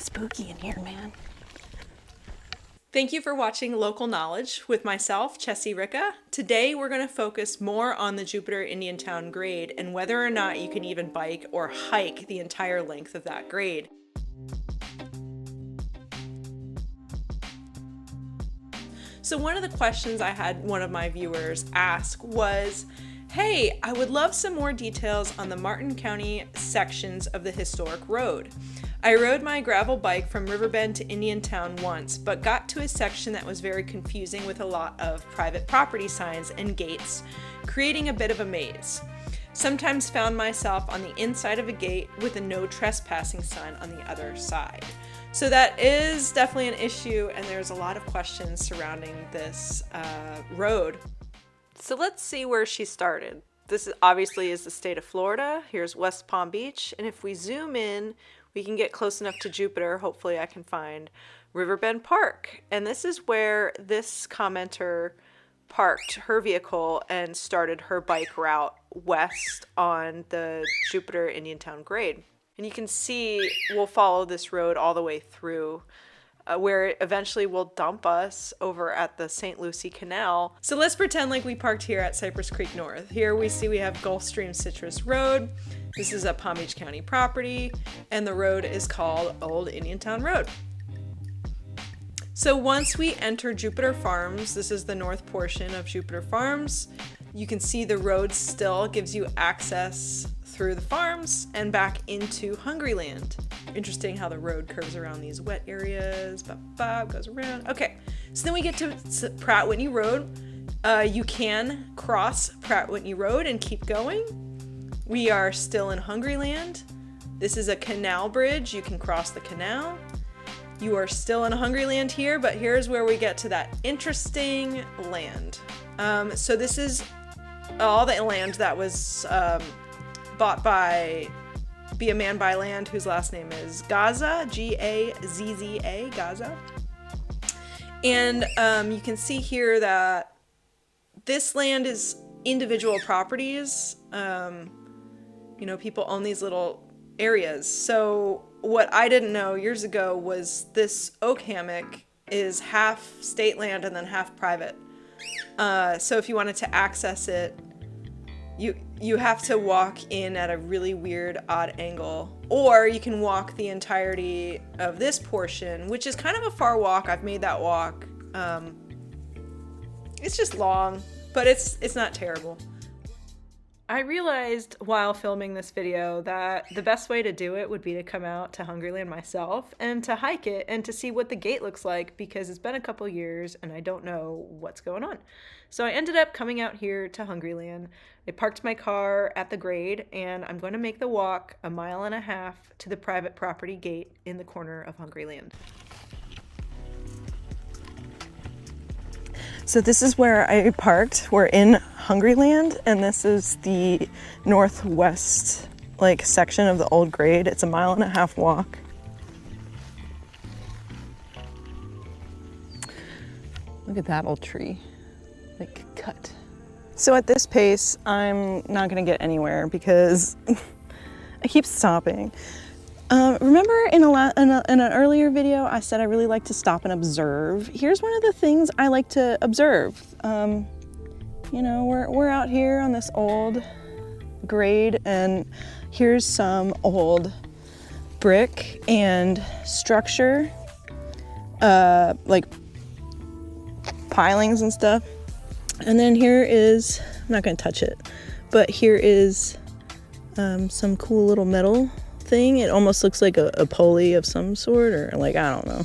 spooky in here, man. Thank you for watching Local Knowledge with myself, Chessie Ricca. Today we're going to focus more on the Jupiter-Indiantown grade and whether or not you can even bike or hike the entire length of that grade. So one of the questions I had one of my viewers ask was, hey, I would love some more details on the Martin County sections of the historic road. I rode my gravel bike from Riverbend to Indiantown once, but got to a section that was very confusing with a lot of private property signs and gates, creating a bit of a maze. Sometimes found myself on the inside of a gate with a no trespassing sign on the other side. So that is definitely an issue, and there's a lot of questions surrounding this road. So let's see where she started. This obviously is the state of Florida. Here's West Palm Beach, and if we zoom in, we can get close enough to Jupiter. Hopefully I can find Riverbend Park. And this is where this commenter parked her vehicle and started her bike route west on the Jupiter-Indiantown grade. And you can see we'll follow this road all the way through where it eventually will dump us over at the St. Lucie Canal. So let's pretend like we parked here at Cypress Creek North. Here we see we have Gulfstream Citrus Road. This is a Palm Beach County property, and the road is called Old Indiantown Road. So once we enter Jupiter Farms, this is the north portion of Jupiter Farms, you can see the road still gives you access through the farms and back into Hungryland. Interesting how the road curves around these wet areas, goes around. Okay, so then we get to Pratt Whitney Road. You can cross Pratt Whitney Road and keep going. We are still in Hungryland. This is a canal bridge. You can cross the canal. You are still in Hungryland here, but here's where we get to that interesting land. So this is all the land that was bought by Be a Man by Land, whose last name is Gaza, G-A-Z-Z-A, Gaza. And you can see here that this land is individual properties. You know, people own these little areas. So what I didn't know years ago was this oak hammock is half state land and then half private. So if you wanted to access it, you have to walk in at a really weird, odd angle, or you can walk the entirety of this portion, which is kind of a far walk. I've made that walk. It's just long, but it's not terrible. I realized while filming this video that the best way to do it would be to come out to Hungryland myself and to hike it and to see what the gate looks like, because it's been a couple years and I don't know what's going on. So I ended up coming out here to Hungryland. I parked my car at the grade and I'm going to make the walk 1.5 miles to the private property gate in the corner of Hungryland. So this is where I parked. We're in Hungryland, and this is the northwest section of the old grade. It's 1.5 mile walk. Look at that old tree, cut. So at this pace, I'm not gonna get anywhere because I keep stopping. Remember in an earlier video, I said I really like to stop and observe. Here's one of the things I like to observe. You know, we're out here on this old grade, and here's some old brick and structure, like pilings and stuff. And then here is, I'm not gonna touch it, but here is some cool little metal thing. It almost looks like a pulley of some sort, or I don't know.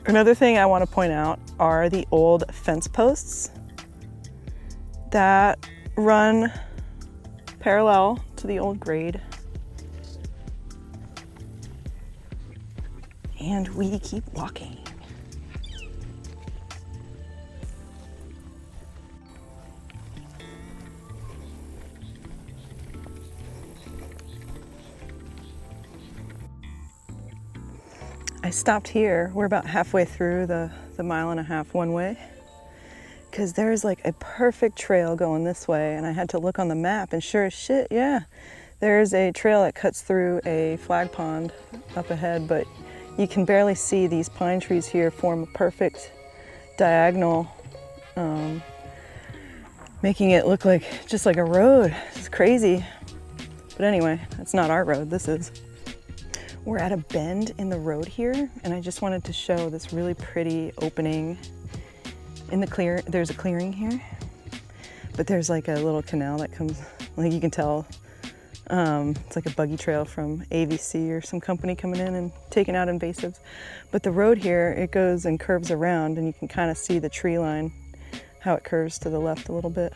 Another thing I want to point out are the old fence posts that run parallel to the old grade. And we keep walking. I stopped here. We're about halfway through the 1.5 miles one way, because there's a perfect trail going this way, and I had to look on the map, and sure as shit, yeah, There's a trail that cuts through a flag pond up ahead, but you can barely see these pine trees here form a perfect diagonal, making it look like just like a road. It's crazy. But anyway, that's not our road, this is. We're at a bend in the road here, and I just wanted to show this really pretty opening in the clear. There's a clearing here, but there's like a little canal that comes, like you can tell, it's like a buggy trail from AVC or some company coming in and taking out invasives. But the road here, it goes and curves around, and you can kind of see the tree line, how it curves to the left a little bit.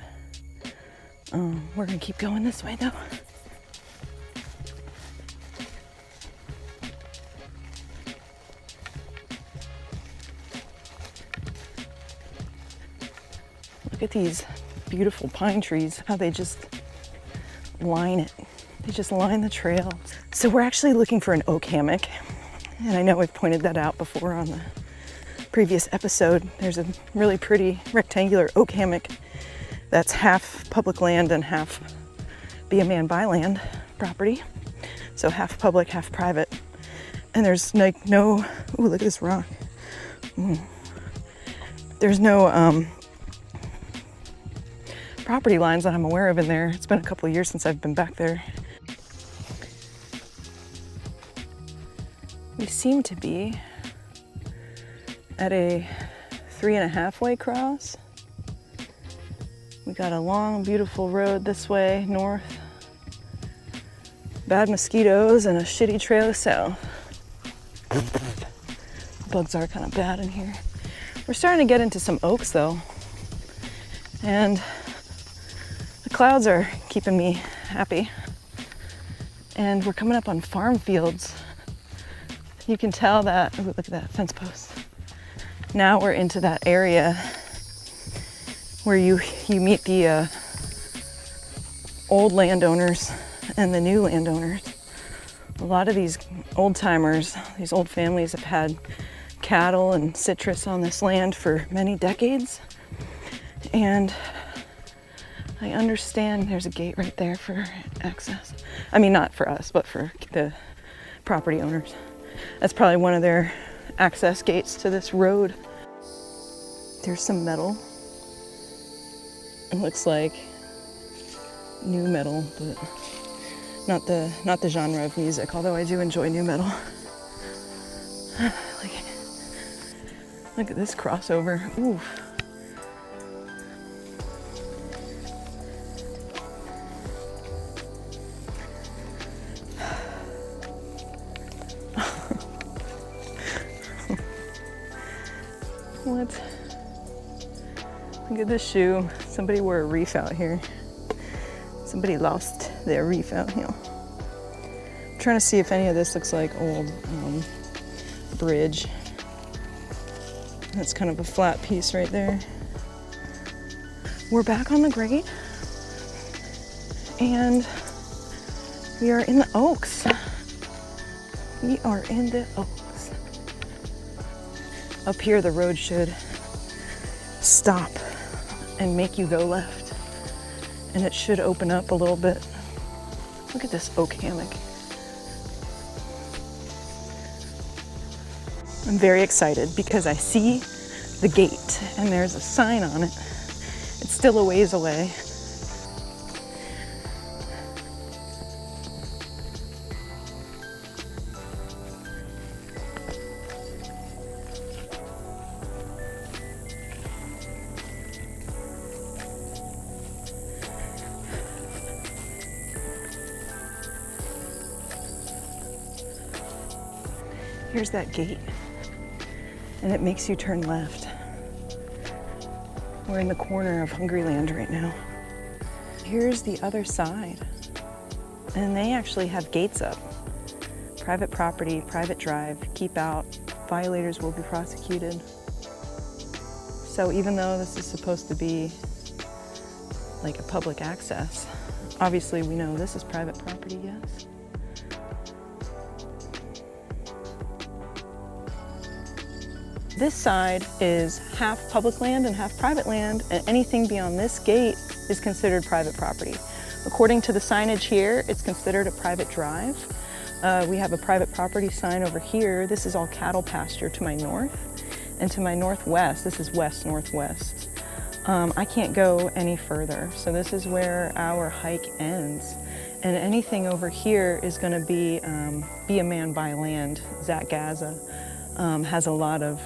We're gonna keep going this way though. Look at these beautiful pine trees, how they just line it. They just line the trail. So we're actually looking for an oak hammock. And I know we've pointed that out before on the previous episode. There's a really pretty rectangular oak hammock that's half public land and half be a man buy land property. So half public, half private. And there's like no, ooh, look at this rock. There's no property lines that I'm aware of in there. It's been a couple of years since I've been back there. We seem to be at a 3.5-way cross. We got a long, beautiful road this way, north. Bad mosquitoes and a shitty trail south. Bugs are kind of bad in here. We're starting to get into some oaks though. And the clouds are keeping me happy. And we're coming up on farm fields. You can tell that, ooh, look at that fence post. Now we're into that area where you meet the old landowners and the new landowners. A lot of these old timers, these old families have had cattle and citrus on this land for many decades. And I understand there's a gate right there for access. I mean, not for us, but for the property owners. That's probably one of their access gates to this road. There's some metal. It looks like new metal, but not the genre of music, although I do enjoy new metal. Look at this crossover. Ooh. What? Look at this shoe. Somebody wore a reef out here. Somebody lost their reef out here. I'm trying to see if any of this looks like old bridge. That's kind of a flat piece right there. We're back on the grate, and we are in the oaks. We are in the oaks. Up here, the road should stop and make you go left. And it should open up a little bit. Look at this oak hammock. I'm very excited because I see the gate and there's a sign on it. It's still a ways away. Here's that gate, and it makes you turn left. We're in the corner of Hungryland right now. Here's the other side, and they actually have gates up. Private property, private drive, keep out, violators will be prosecuted. So even though this is supposed to be like a public access, obviously we know this is private property, yes. This side is half public land and half private land, and anything beyond this gate is considered private property. According to the signage here, it's considered a private drive. We have a private property sign over here. This is all cattle pasture to my north. And to my northwest, this is west-northwest. I can't go any further. So this is where our hike ends. And anything over here is gonna be a Man by Land. Zach Gaza has a lot of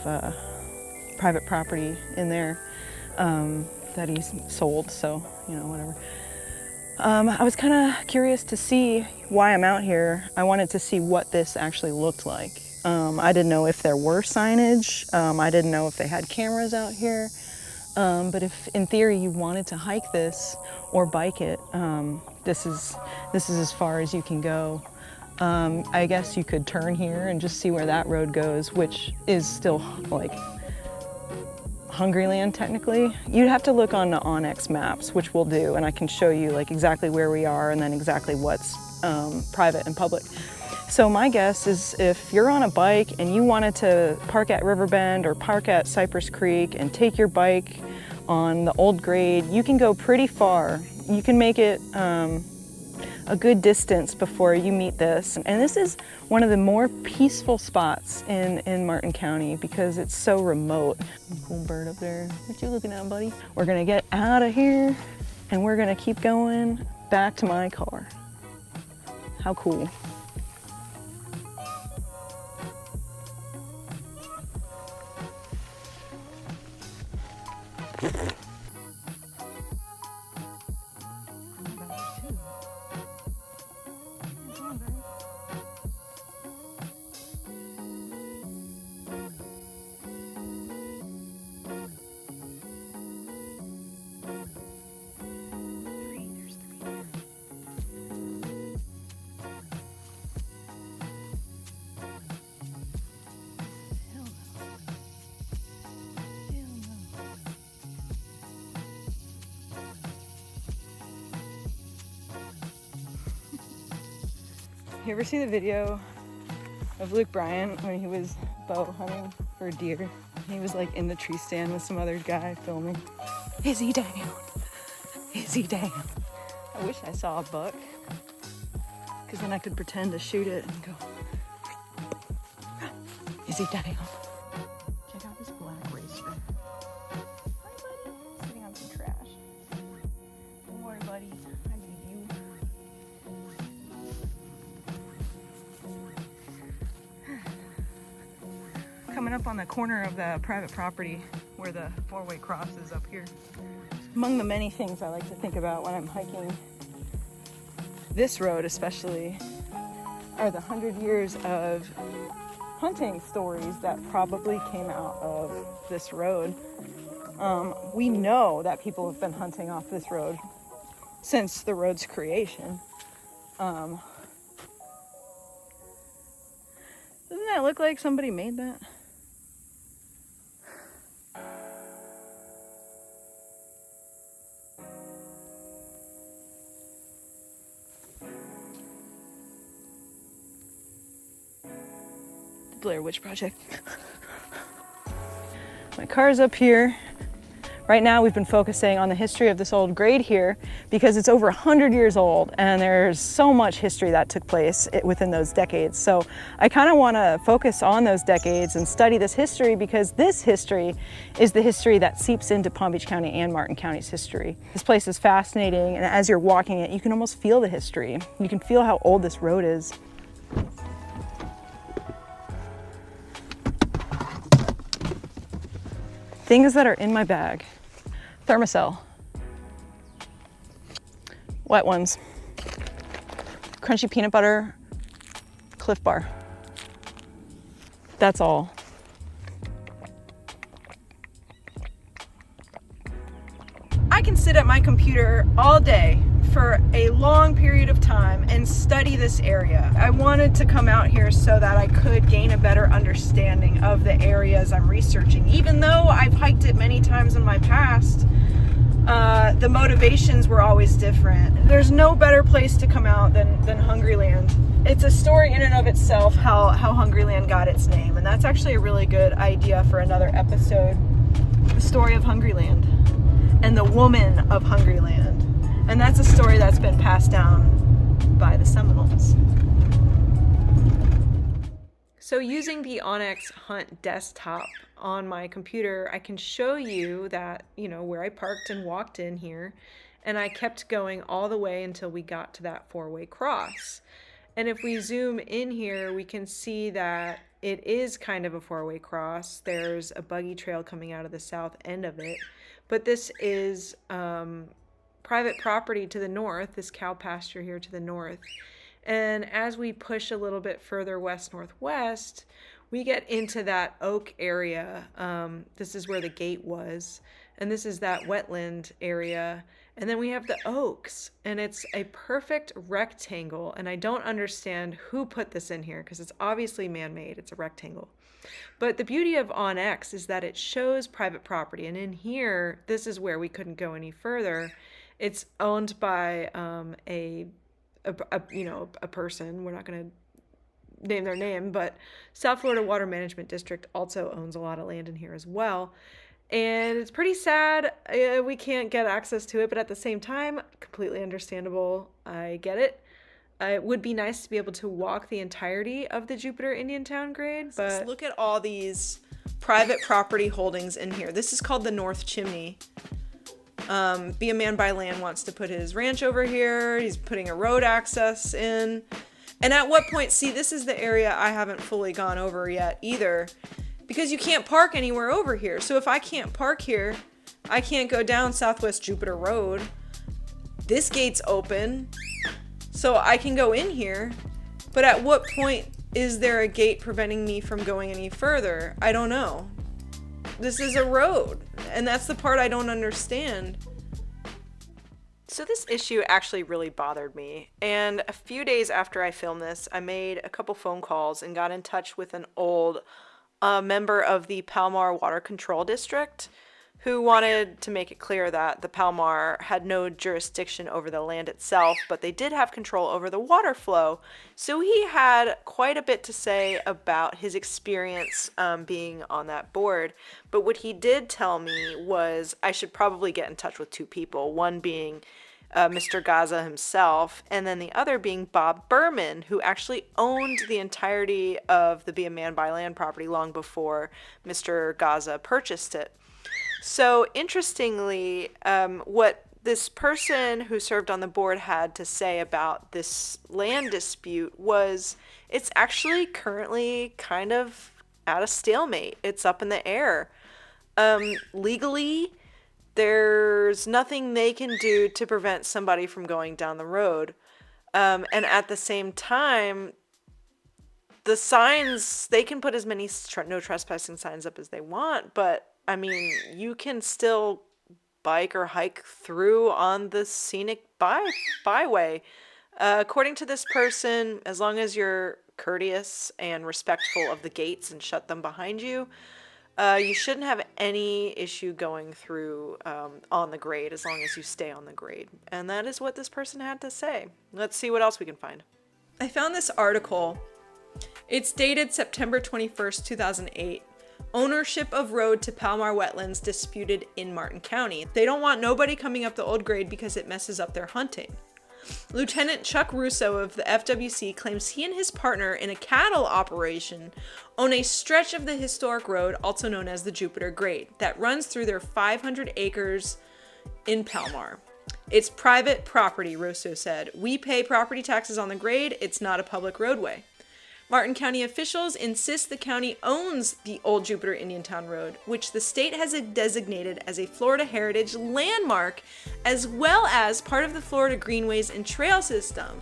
private property in there that he's sold, so, you know, whatever. I was kind of curious to see why I'm out here. I wanted to see what this actually looked like. I didn't know if there were signage. I didn't know if they had cameras out here. But if, in theory, you wanted to hike this or bike it, this is as far as you can go. I guess you could turn here and just see where that road goes, which is still like Hungryland technically. You'd have to look on the Onyx maps, which we'll do, and I can show you like exactly where we are and then exactly what's private and public. So my guess is if you're on a bike and you wanted to park at Riverbend or park at Cypress Creek and take your bike on the old grade, you can go pretty far. You can make it a good distance before you meet this. And this is one of the more peaceful spots in Martin County because it's so remote. Cool bird up there. What you looking at, buddy? We're gonna get out of here and we're gonna keep going back to my car. How cool. You ever see the video of Luke Bryan when he was bow hunting for deer? He was like in the tree stand with some other guy filming. Is he down? Is he down? I wish I saw a buck, because then I could pretend to shoot it and go, is he down? Check out this black racer. Hi, buddy. Sitting on some trash. Don't worry, buddy. I need you. Coming up on the corner of the private property where the four-way cross is up here. Among the many things I like to think about when I'm hiking this road especially are the 100 years of hunting stories that probably came out of this road. We know that people have been hunting off this road since the road's creation. Doesn't that look like somebody made that? Blair Witch Project. My car's up here. Right now we've been focusing on the history of this old grade here because it's over 100 years old and there's so much history that took place within those decades. So I kind of want to focus on those decades and study this history because this history is the history that seeps into Palm Beach County and Martin County's history. This place is fascinating, and as you're walking it, you can almost feel the history. You can feel how old this road is. Things that are in my bag. Thermocell. Wet ones. Crunchy peanut butter. Cliff Bar. That's all. I can sit at my computer all day for a long period of time and study this area. I wanted to come out here so that I could gain a better understanding of the areas I'm researching. Even though I've hiked it many times in my past, the motivations were always different. There's no better place to come out than Hungryland. It's a story in and of itself how Hungryland got its name, and that's actually a really good idea for another episode. The story of Hungryland and the woman of Hungryland And that's a story that's been passed down by the Seminoles. So using the Onyx Hunt desktop on my computer, I can show you that, where I parked and walked in here, and I kept going all the way until we got to that four-way cross. And if we zoom in here, we can see that it is kind of a four-way cross. There's a buggy trail coming out of the south end of it, but this is private property to the north, this cow pasture here to the north. And as we push a little bit further west-northwest, we get into that oak area. This is where the gate was. And this is that wetland area. And then we have the oaks. And it's a perfect rectangle. And I don't understand who put this in here because it's obviously man-made. It's a rectangle. But the beauty of OnX is that it shows private property. And in here, this is where we couldn't go any further. It's owned by a person. We're not going to name their name, but South Florida Water Management District also owns a lot of land in here as well. And it's pretty sad we can't get access to it, but at the same time, completely understandable. I get it. It would be nice to be able to walk the entirety of the Jupiter-Indiantown grade, but Just look at all these private property holdings in here. This is called the North Chimney. Be a Man by Land wants to put his ranch over here. He's putting a road access in. And at what point, see, this is the area I haven't fully gone over yet either, because you can't park anywhere over here. So if I can't park here, I can't go down Southwest Jupiter Road. This gate's open, so I can go in here. But at what point is there a gate preventing me from going any further? I don't know. This is a road, and that's the part I don't understand. So this issue actually really bothered me, and a few days after I filmed this, I made a couple phone calls and got in touch with an old member of the Palomar Water Control District who wanted to make it clear that the Palomar had no jurisdiction over the land itself, but they did have control over the water flow. So he had quite a bit to say about his experience being on that board. But what he did tell me was I should probably get in touch with two people, one being Mr. Gaza himself, and then the other being Bob Berman, who actually owned the entirety of the Be a Man by Land property long before Mr. Gaza purchased it. So interestingly, what this person who served on the board had to say about this land dispute was it's actually currently kind of at a stalemate. It's up in the air. Legally, there's nothing they can do to prevent somebody from going down the road. And at the same time, the signs, they can put as many no trespassing signs up as they want, but I mean, you can still bike or hike through on the scenic byway. According to this person, as long as you're courteous and respectful of the gates and shut them behind you, you shouldn't have any issue going through on the grade as long as you stay on the grade. And that is what this person had to say. Let's see what else we can find. I found this article. It's dated September 21st, 2008. Ownership of road to Palomar wetlands disputed in Martin County. They don't want nobody coming up the old grade because it messes up their hunting. Lieutenant Chuck Russo of the FWC claims he and his partner in a cattle operation own a stretch of the historic road, also known as the Jupiter Grade, that runs through their 500 acres in Palomar. It's private property, Russo said. We pay property taxes on the grade. It's not a public roadway. Martin County officials insist the county owns the old Jupiter-Indiantown Road, which the state has designated as a Florida Heritage Landmark, as well as part of the Florida Greenways and Trail System.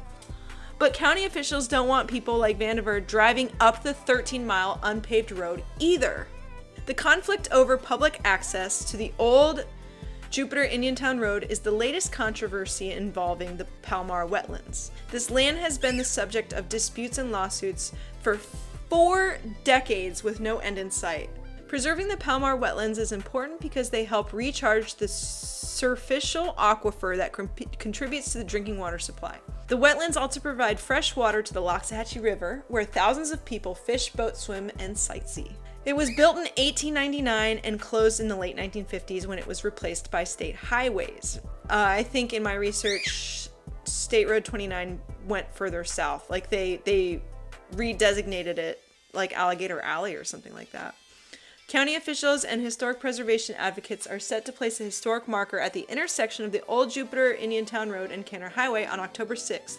But county officials don't want people like Vandiver driving up the 13-mile unpaved road either. The conflict over public access to the old Jupiter-Indiantown Road is the latest controversy involving the Palomar wetlands. This land has been the subject of disputes and lawsuits for 4 decades with no end in sight. Preserving the Palomar wetlands is important because they help recharge the superficial aquifer that contributes to the drinking water supply. The wetlands also provide fresh water to the Loxahatchee River, where thousands of people fish, boat swim, and sightsee. It was built in 1899 and closed in the late 1950s when it was replaced by state highways. I think in my research, State Road 29 went further south. Like they redesignated it like Alligator Alley or something like that. County officials and historic preservation advocates are set to place a historic marker at the intersection of the old Jupiter-Indiantown Road and Canner Highway on October 6th.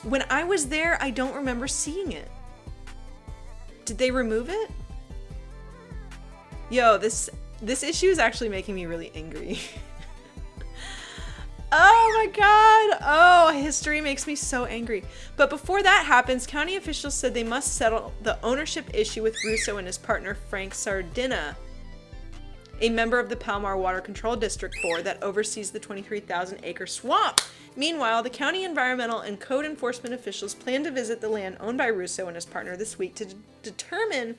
When I was there, I don't remember seeing it. Did they remove it? Yo, this issue is actually making me really angry. Oh my god! Oh, history makes me so angry. But before that happens, county officials said they must settle the ownership issue with Russo and his partner Frank Sardina, a member of the Palomar Water Control District Board that oversees the 23,000-acre swamp. Meanwhile, the county environmental and code enforcement officials plan to visit the land owned by Russo and his partner this week to determine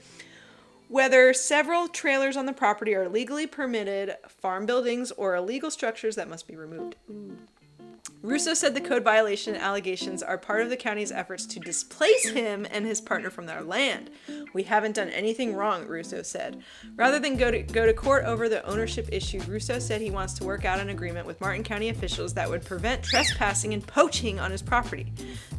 whether several trailers on the property are legally permitted farm buildings or illegal structures that must be removed. Russo said the code violation allegations are part of the county's efforts to displace him and his partner from their land. We haven't done anything wrong, Russo said. Rather than go to court over the ownership issue, Russo said he wants to work out an agreement with Martin County officials that would prevent trespassing and poaching on his property.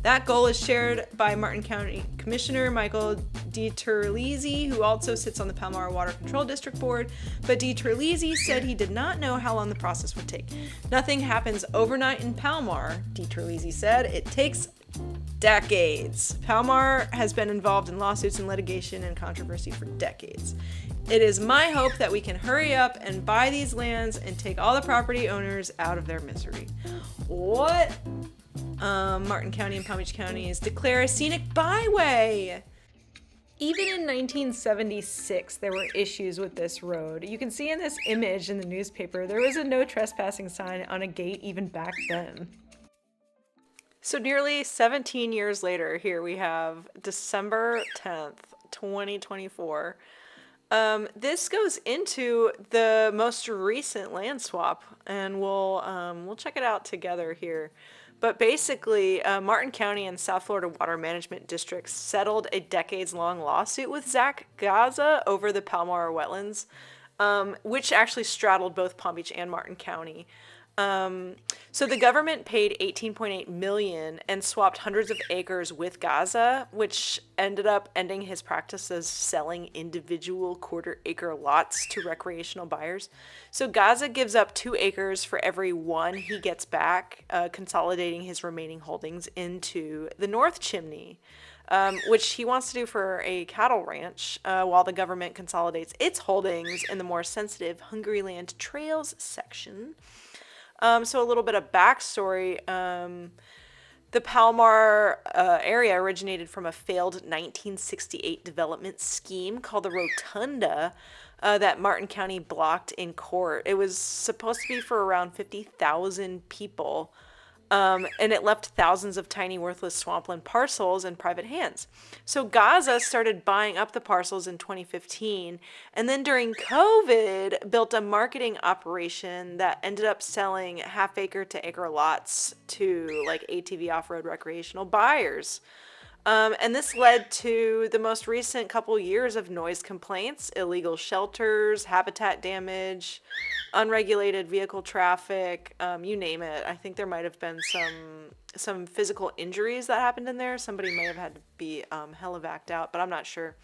That goal is shared by Martin County Commissioner Michael DiTerlizzi, who also sits on the Palomar Water Control District Board, but DiTerlizzi said he did not know how long the process would take. Nothing happens overnight in Palomar, DiTerlizzi said. It takes decades. Palomar has been involved in lawsuits and litigation and controversy for decades. It is my hope that we can hurry up and buy these lands and take all the property owners out of their misery. What? Martin County and Palm Beach counties declare a scenic byway. Even in 1976, there were issues with this road. You can see in this image in the newspaper, there was a no trespassing sign on a gate even back then. So nearly 17 years later, here we have December 10th, 2024. This goes into the most recent land swap, and we'll check it out together here. But basically, Martin County and South Florida Water Management District settled a decades-long lawsuit with Zach Gaza over the Palomar wetlands, which actually straddled both Palm Beach and Martin County. So the government paid $18.8 million and swapped hundreds of acres with Gaza, which ended up ending his practice of selling individual quarter-acre lots to recreational buyers. So Gaza gives up 2 acres for every 1 he gets back, consolidating his remaining holdings into the North Chimney, which he wants to do for a cattle ranch, while the government consolidates its holdings in the more sensitive Hungryland Trails section. So a little bit of backstory. The Palomar area originated from a failed 1968 development scheme called the Rotunda that Martin County blocked in court. It was supposed to be for around 50,000 people. And it left thousands of tiny worthless swampland parcels in private hands. So Gaza started buying up the parcels in 2015, and then during COVID built a marketing operation that ended up selling half-acre to acre lots to like ATV off-road recreational buyers. And this led to the most recent couple years of noise complaints, illegal shelters, habitat damage, unregulated vehicle traffic, you name it. I think there might have been some physical injuries that happened in there. Somebody may have had to be helivac'd out, but I'm not sure.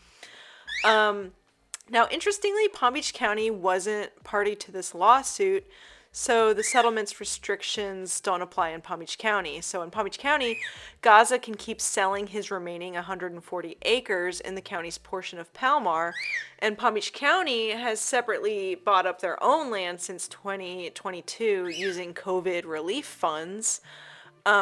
Now, interestingly, Palm Beach County wasn't party to this lawsuit, so the settlement's restrictions don't apply in Palm Beach County. So in Palm Beach County, Gaza can keep selling his remaining 140 acres in the county's portion of Palomar, and Palm Beach County has separately bought up their own land since 2022 using COVID relief funds.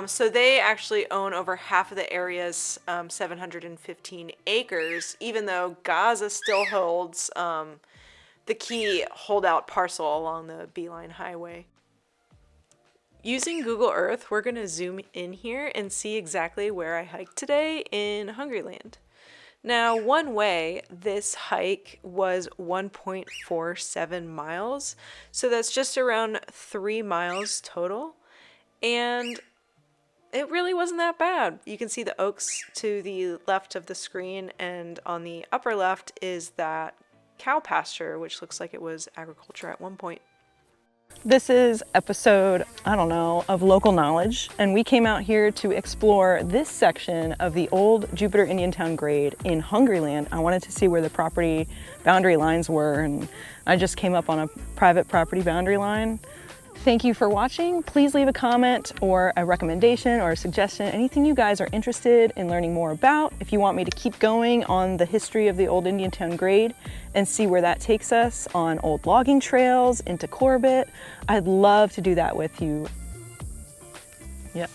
So they actually own over half of the area's 715 acres, even though Gaza still holds the key holdout parcel along the Beeline Highway. Using Google Earth, we're going to zoom in here and see exactly where I hiked today in Hungryland. Now, one way, this hike was 1.47 miles, so that's just around 3 miles total, and it really wasn't that bad. You can see the oaks to the left of the screen, and on the upper left is that cow pasture, which looks like it was agriculture at one point. This is episode, I don't know, of local knowledge, and we came out here to explore this section of the old Jupiter-Indiantown grade in Hungryland. I wanted to see where the property boundary lines were, and I just came up on a private property boundary line. Thank you for watching. Please leave a comment or a recommendation or a suggestion, anything you guys are interested in learning more about. If you want me to keep going on the history of the old Indiantown grade and see where that takes us on old logging trails into Corbett, I'd love to do that with you. Yep.